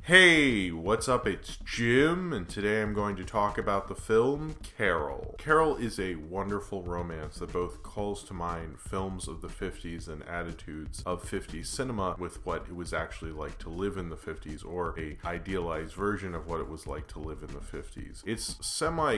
Hey, what's up? It's Jim, and today I'm going to talk about the film Carol. Carol is a wonderful romance that both calls to mind films of the 50s and attitudes of 50s cinema with what it was actually like to live in the 50s, or a idealized version of what it was like to live in the 50s. It's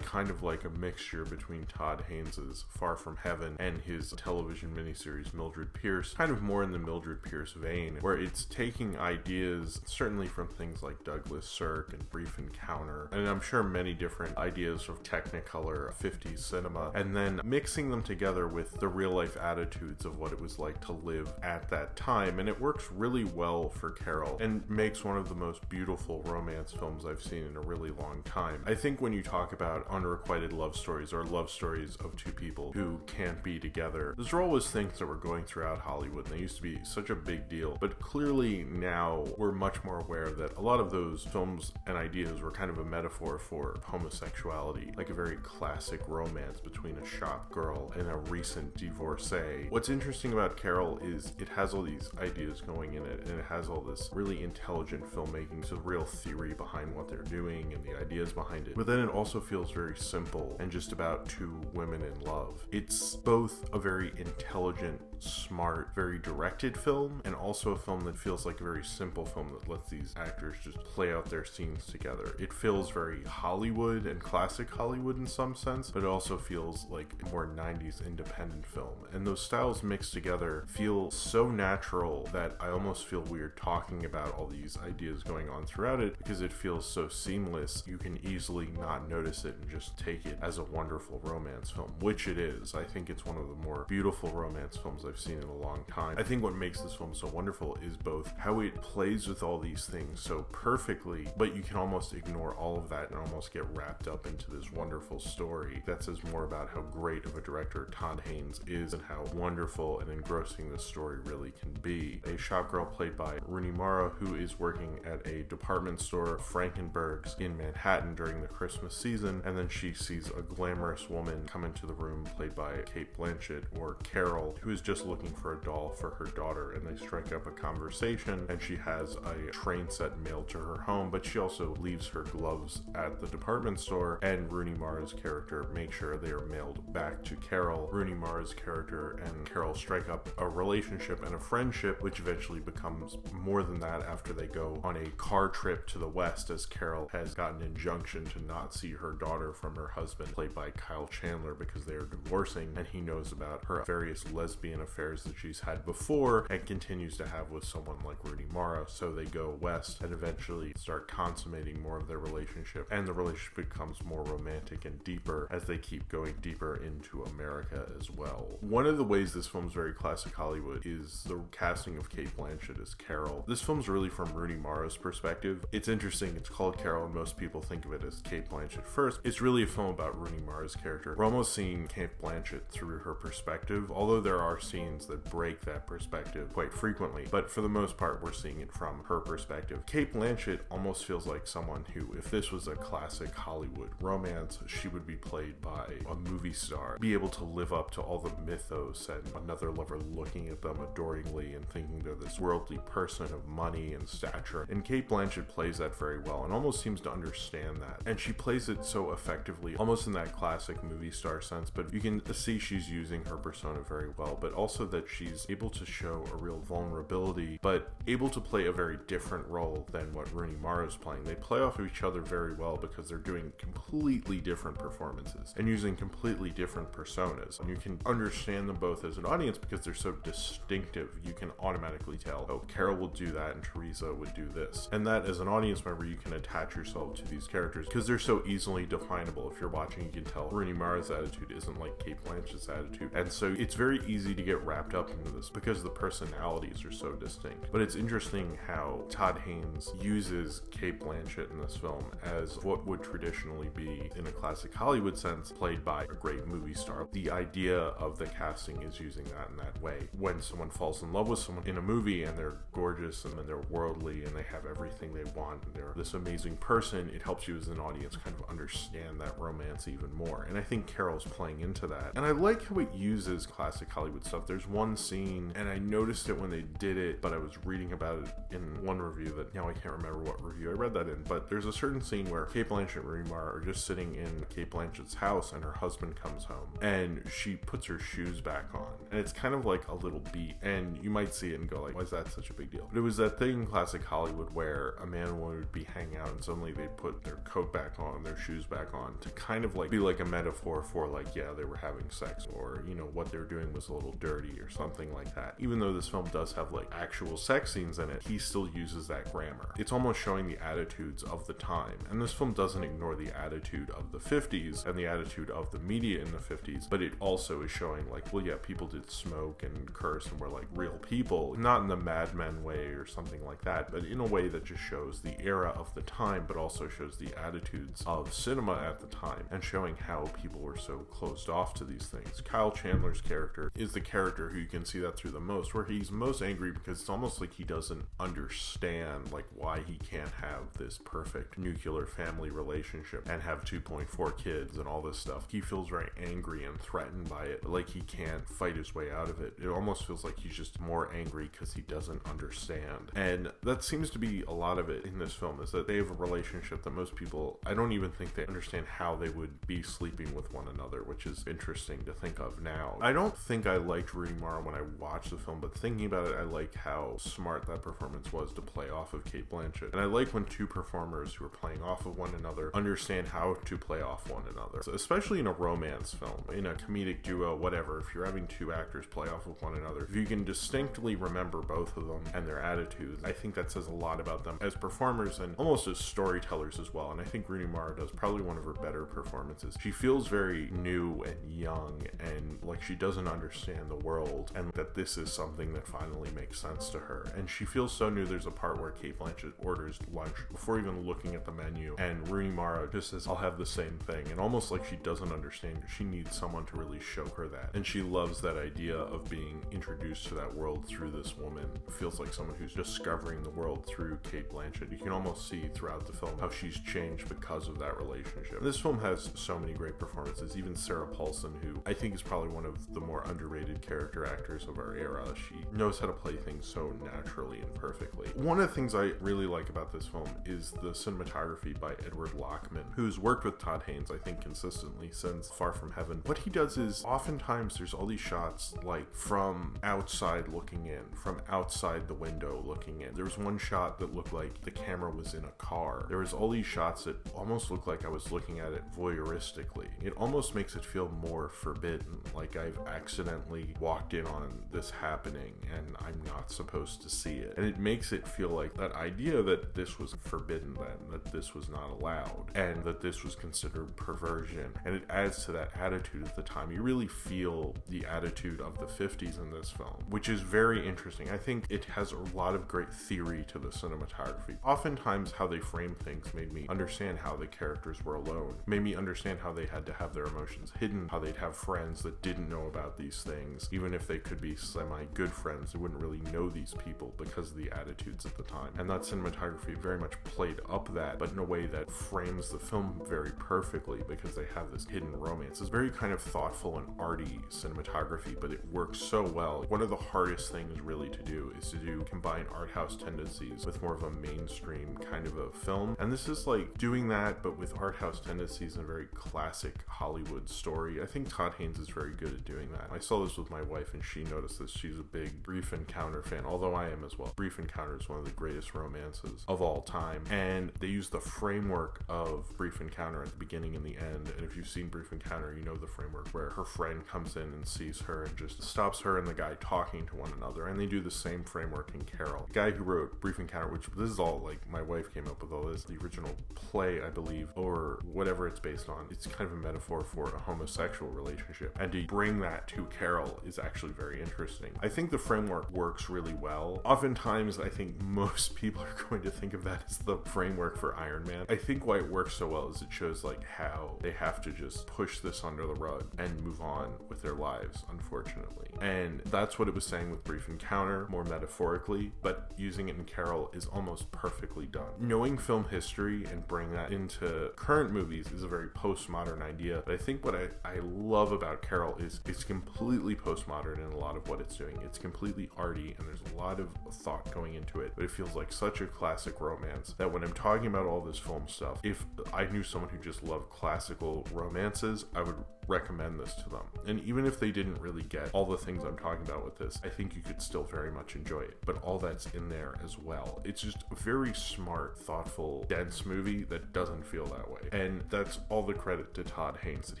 kind of like a mixture between Todd Haynes' Far From Heaven and his television miniseries Mildred Pierce, kind of more in the Mildred Pierce vein, where it's taking ideas certainly from things like Douglas Sirk and Brief Encounter, and I'm sure many different ideas of Technicolor 50s cinema, and then mixing them together with the real life attitudes of what it was like to live at that time. And it works really well for Carol and makes one of the most beautiful romance films I've seen in a really long time. I think when you talk about unrequited love stories or love stories of two people who can't be together, those are always things that were going throughout Hollywood, and they used to be such a big deal. But clearly now we're much more aware that a lot of those films and ideas were kind of a metaphor for homosexuality, like a very classic romance between a shop girl and a recent divorcee. What's interesting about Carol is it has all these ideas going in it, and it has all this really intelligent filmmaking, so real theory behind what they're doing and the ideas behind it. But then it also feels very simple and just about two women in love. It's both a very intelligent, smart, very directed film, and also a film that feels like a very simple film that lets these actors just play out their scenes together. It feels very Hollywood and classic Hollywood in some sense, but it also feels like a more 90s independent film. And those styles mixed together feel so natural that I almost feel weird talking about all these ideas going on throughout it, because it feels so seamless. You can easily not notice it and just take it as a wonderful romance film, which it is. I think it's one of the more beautiful romance films I've seen in a long time. I think what makes this film so wonderful is both how it plays with all these things so perfectly, but you can almost ignore all of that and almost get wrapped up into this wonderful story that says more about how great of a director Todd Haynes is and how wonderful and engrossing this story really can be. A shopgirl played by Rooney Mara, who is working at a department store, Frankenberg's, in Manhattan during the Christmas season, and then she sees a glamorous woman come into the room played by Cate Blanchett, or Carol, who is just looking for a doll for her daughter, and they strike up a conversation, and she has a train set mailed to her home, but she also leaves her gloves at the department store, and Rooney Mara's character makes sure they are mailed back to Carol. Rooney Mara's character and Carol strike up a relationship and a friendship, which eventually becomes more than that after they go on a car trip to the West, as Carol has gotten an injunction to not see her daughter from her husband, played by Kyle Chandler, because they are divorcing, and he knows about her various lesbian affairs that she's had before and continues to have with someone like Rooney Mara. So they go west and eventually start consummating more of their relationship, and the relationship becomes more romantic and deeper as they keep going deeper into America as well. One of the ways this film's very classic Hollywood is the casting of Cate Blanchett as Carol. This film's really from Rooney Mara's perspective. It's interesting, it's called Carol and most people think of it as Cate Blanchett first. It's really a film about Rooney Mara's character. We're almost seeing Cate Blanchett through her perspective, although there are scenes that break that perspective quite frequently, but for the most part we're seeing it from her perspective. Cate Blanchett almost feels like someone who, if this was a classic Hollywood romance, she would be played by a movie star, be able to live up to all the mythos and another lover looking at them adoringly and thinking they're this worldly person of money and stature. And Cate Blanchett plays that very well and almost seems to understand that, and she plays it so effectively, almost in that classic movie star sense, but you can see she's using her persona very well, but also that she's able to show a real vulnerability, but able to play a very different role than what Rooney Mara's playing. They play off of each other very well because they're doing completely different performances and using completely different personas, and you can understand them both as an audience because they're so distinctive. You can automatically tell, oh, Carol will do that and Teresa would do this, and that as an audience member you can attach yourself to these characters because they're so easily definable. If you're watching, you can tell Rooney Mara's attitude isn't like Cate Blanchett's attitude, and so it's very easy to get wrapped up into this because the personalities are so distinct. But it's interesting how Todd Haynes uses Cate Blanchett in this film as what would traditionally be, in a classic Hollywood sense, played by a great movie star. The idea of the casting is using that in that way. When someone falls in love with someone in a movie and they're gorgeous and they're worldly and they have everything they want and they're this amazing person, it helps you as an audience kind of understand that romance even more. And I think Carol's playing into that. And I like how it uses classic Hollywood stuff stuff. There's one scene, and I noticed it when they did it, but I was reading about it in one review that now I can't remember what review I read that in, but there's a certain scene where Cate Blanchett and Rooney Mara are just sitting in Cate Blanchett's house, and her husband comes home, and she puts her shoes back on, and it's kind of like a little beat, and you might see it and go like, why is that such a big deal? But it was that thing in classic Hollywood where a man and woman would be hanging out, and suddenly they'd put their coat back on, their shoes back on, to kind of like be like a metaphor for like, yeah, they were having sex, or, you know, what they were doing was a little dirty or something like that. Even though this film does have like actual sex scenes in it, he still uses that grammar. It's almost showing the attitudes of the time, and this film doesn't ignore the attitude of the 50s and the attitude of the media in the 50s, but it also is showing like, well, yeah, people did smoke and curse and were like real people, not in the Mad Men way or something like that, but in a way that just shows the era of the time, but also shows the attitudes of cinema at the time, and showing how people were so closed off to these things. Kyle Chandler's character is the character who you can see that through the most, where he's most angry because it's almost like he doesn't understand like why he can't have this perfect nuclear family relationship and have 2.4 kids and all this stuff. He feels very angry and threatened by it, but like he can't fight his way out of it. It almost feels like he's just more angry because he doesn't understand. And that seems to be a lot of it in this film, is that they have a relationship that most people, I don't even think they understand how they would be sleeping with one another, which is interesting to think of now. I don't think I liked Rooney Mara when I watched the film, but thinking about it, I like how smart that performance was to play off of Cate Blanchett. And I like when two performers who are playing off of one another understand how to play off one another. So especially in a romance film, in a comedic duo, whatever, if you're having two actors play off of one another, if you can distinctly remember both of them and their attitudes, I think that says a lot about them as performers and almost as storytellers as well. And I think Rooney Mara does probably one of her better performances. She feels very new and young, and like she doesn't understand the world, and that this is something that finally makes sense to her. And she feels so new. There's a part where Cate Blanchett orders lunch before even looking at the menu, and Rooney Mara just says, I'll have the same thing, and almost like she doesn't understand, she needs someone to really show her that. And she loves that idea of being introduced to that world through this woman. It feels like someone who's discovering the world through Cate Blanchett. You can almost see throughout the film how she's changed because of that relationship. And this film has so many great performances. Even Sarah Paulson, who I think is probably one of the more underrated character actors of our era, she knows how to play things so naturally and perfectly. One of the things I really like about this film is the cinematography by Edward Lockman, who's worked with Todd Haynes, I think, consistently since Far From Heaven. What he does is, oftentimes there's all these shots like from outside looking in, from outside the window looking in. There was one shot that looked like the camera was in a car. There was all these shots that almost looked like I was looking at it voyeuristically. It almost makes it feel more forbidden, like I've accidentally walked in on this happening and I'm not supposed to see it. And it makes it feel like that idea that this was forbidden then, that this was not allowed, and that this was considered perversion. And it adds to that attitude at the time. You really feel the attitude of the 50s in this film, which is very interesting. I think it has a lot of great theory to the cinematography. Oftentimes how they frame things made me understand how the characters were alone, made me understand how they had to have their emotions hidden, how they'd have friends that didn't know about these things. Even if they could be semi-good friends, they wouldn't really know these people because of the attitudes at the time. And that cinematography very much played up that, but in a way that frames the film very perfectly, because they have this hidden romance. It's very kind of thoughtful and arty cinematography, but it works so well. One of the hardest things really to do is to combine art house tendencies with more of a mainstream kind of a film. And this is like doing that, but with art house tendencies in a very classic Hollywood story. I think Todd Haynes is very good at doing that. I saw this with my wife and she noticed this. She's a big Brief Encounter fan, although I am as well. Brief Encounter is one of the greatest romances of all time. And they use the framework of Brief Encounter at the beginning and the end. And if you've seen Brief Encounter, you know the framework where her friend comes in and sees her and just stops her and the guy talking to one another. And they do the same framework in Carol. The guy who wrote Brief Encounter, which this is all like my wife came up with all this, the original play, I believe, or whatever it's based on. It's kind of a metaphor for a homosexual relationship. And to bring that to Carol is actually very interesting. I think the framework works really well. Oftentimes, I think most people are going to think of that as the framework for Iron Man. I think why it works so well is it shows like how they have to just push this under the rug and move on with their lives, unfortunately. And that's what it was saying with Brief Encounter, more metaphorically, but using it in Carol is almost perfectly done. Knowing film history and bring that into current movies is a very postmodern idea, but I think what I love about Carol is it's completely postmodern in a lot of what it's doing. It's completely arty, and there's a lot of thought going into it, but it feels like such a classic romance that when I'm talking about all this film stuff, if I knew someone who just loved classical romances, I would recommend this to them. And even if they didn't really get all the things I'm talking about with this, I think you could still very much enjoy it. But all that's in there as well. It's just a very smart, thoughtful, dense movie that doesn't feel that way. And that's all the credit to Todd Haynes that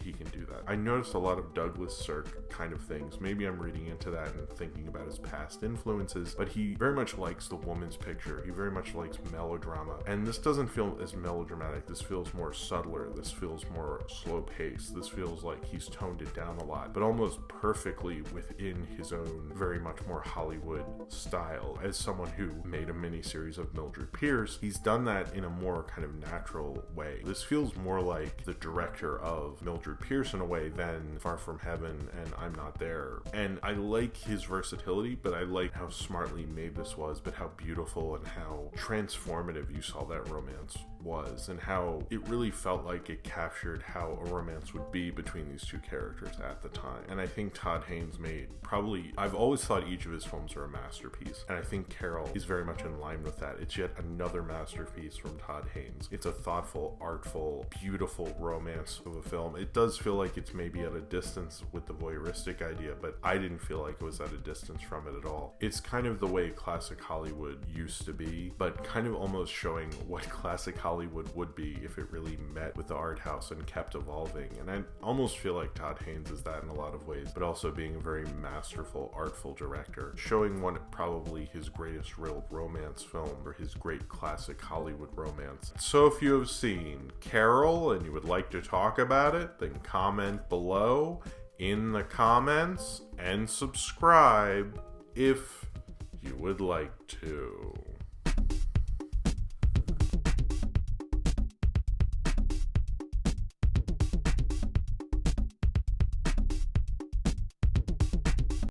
he can do that. I noticed a lot of Douglas Sirk kind of things. Maybe I'm reading into that and thinking about his past influences, but he very much likes the woman's picture. He very much likes melodrama. And this doesn't feel as melodramatic. This feels more subtler. This feels more slow paced. This feels like he's toned it down a lot, but almost perfectly within his own very much more Hollywood style. As someone who made a miniseries of Mildred Pierce, he's done that in a more kind of natural way. This feels more like the director of Mildred Pierce in a way than Far From Heaven and I'm Not There. And I like his versatility, but I like how smartly made this was, but how beautiful and how transformative you saw that romance was, and how it really felt like it captured how a romance would be between these two characters at the time. And I think Todd Haynes I've always thought each of his films are a masterpiece, and I think Carol is very much in line with that. It's yet another masterpiece from Todd Haynes. It's a thoughtful, artful, beautiful romance of a film. It does feel like it's maybe at a distance with the voyeuristic idea, but I didn't feel like it was at a distance from it at all. It's kind of the way classic Hollywood used to be, but kind of almost showing what classic Hollywood would be if it really met with the art house and kept evolving. And I almost feel like Todd Haynes is that in a lot of ways, but also being a very masterful, artful director, showing one probably his greatest real romance film, or his great classic Hollywood romance. So if you have seen Carol and you would like to talk about it, then comment below in the comments and subscribe if you would like to.